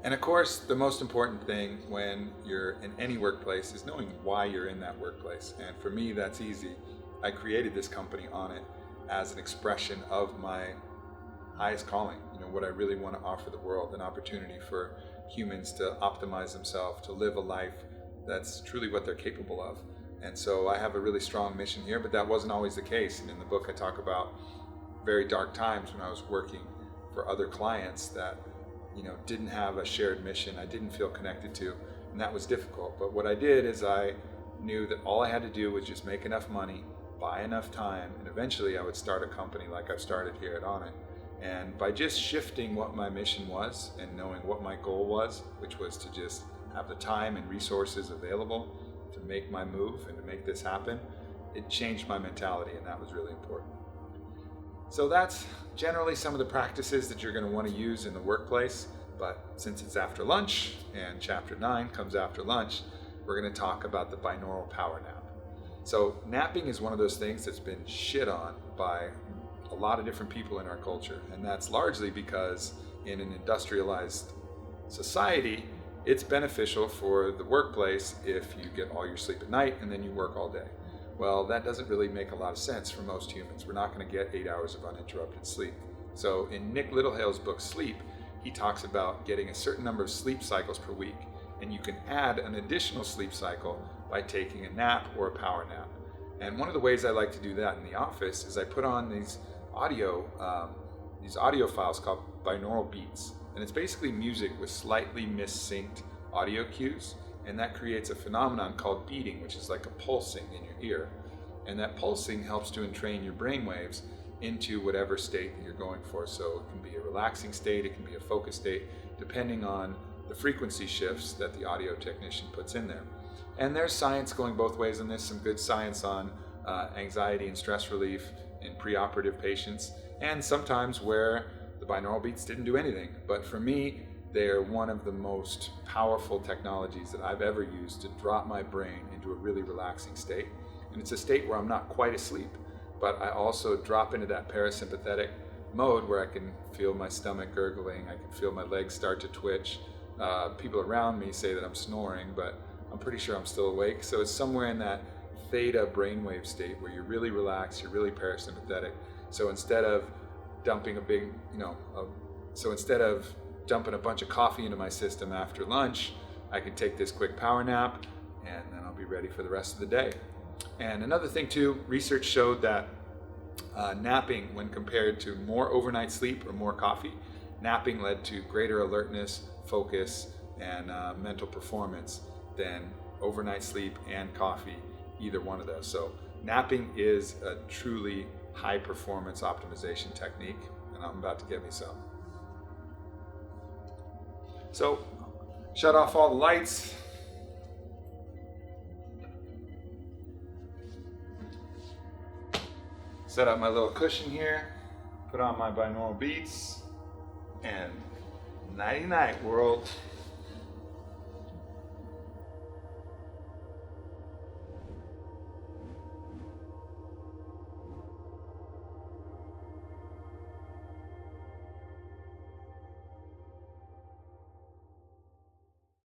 And of course, the most important thing when you're in any workplace is knowing why you're in that workplace. And for me, that's easy. I created this company Onnit as an expression of my highest calling, what I really want to offer the world, an opportunity for humans to optimize themselves, to live a life that's truly what they're capable of. And so I have a really strong mission here, but that wasn't always the case. And in the book, I talk about very dark times when I was working for other clients that didn't have a shared mission, I didn't feel connected to, and that was difficult. But what I did is I knew that all I had to do was just make enough money, buy enough time, and eventually I would start a company like I've started here at Onnit. And by just shifting what my mission was and knowing what my goal was, which was to just have the time and resources available to make my move and to make this happen, it changed my mentality, and that was really important. So that's generally some of the practices that you're going to want to use in the workplace. But since it's after lunch and chapter 9 comes after lunch, we're going to talk about the binaural power nap. So napping is one of those things that's been shit on by a lot of different people in our culture. And that's largely because in an industrialized society, it's beneficial for the workplace if you get all your sleep at night and then you work all day. Well, that doesn't really make a lot of sense for most humans. We're not going to get 8 hours of uninterrupted sleep. So in Nick Littlehale's book, Sleep, he talks about getting a certain number of sleep cycles per week. And you can add an additional sleep cycle by taking a nap or a power nap. And one of the ways I like to do that in the office is I put on these audio files called binaural beats. And it's basically music with slightly missynced audio cues. And that creates a phenomenon called beating, which is like a pulsing in your ear. And that pulsing helps to entrain your brain waves into whatever state that you're going for. So it can be a relaxing state, it can be a focused state, depending on the frequency shifts that the audio technician puts in there. And there's science going both ways on this, some good science on anxiety and stress relief in preoperative patients, and sometimes where the binaural beats didn't do anything. But for me, they're one of the most powerful technologies that I've ever used to drop my brain into a really relaxing state. And it's a state where I'm not quite asleep, but I also drop into that parasympathetic mode where I can feel my stomach gurgling, I can feel my legs start to twitch. People around me say that I'm snoring, but I'm pretty sure I'm still awake. So it's somewhere in that theta brainwave state where you're really relaxed, you're really parasympathetic. So instead of dumping dumping a bunch of coffee into my system after lunch, I can take this quick power nap and then I'll be ready for the rest of the day. And another thing too, research showed that napping, when compared to more overnight sleep or more coffee, napping led to greater alertness, focus, and mental performance than overnight sleep and coffee, either one of those. So napping is a truly high performance optimization technique, and I'm about to get me some. So, shut off all the lights. Set up my little cushion here. Put on my binaural beats. And nighty night, world.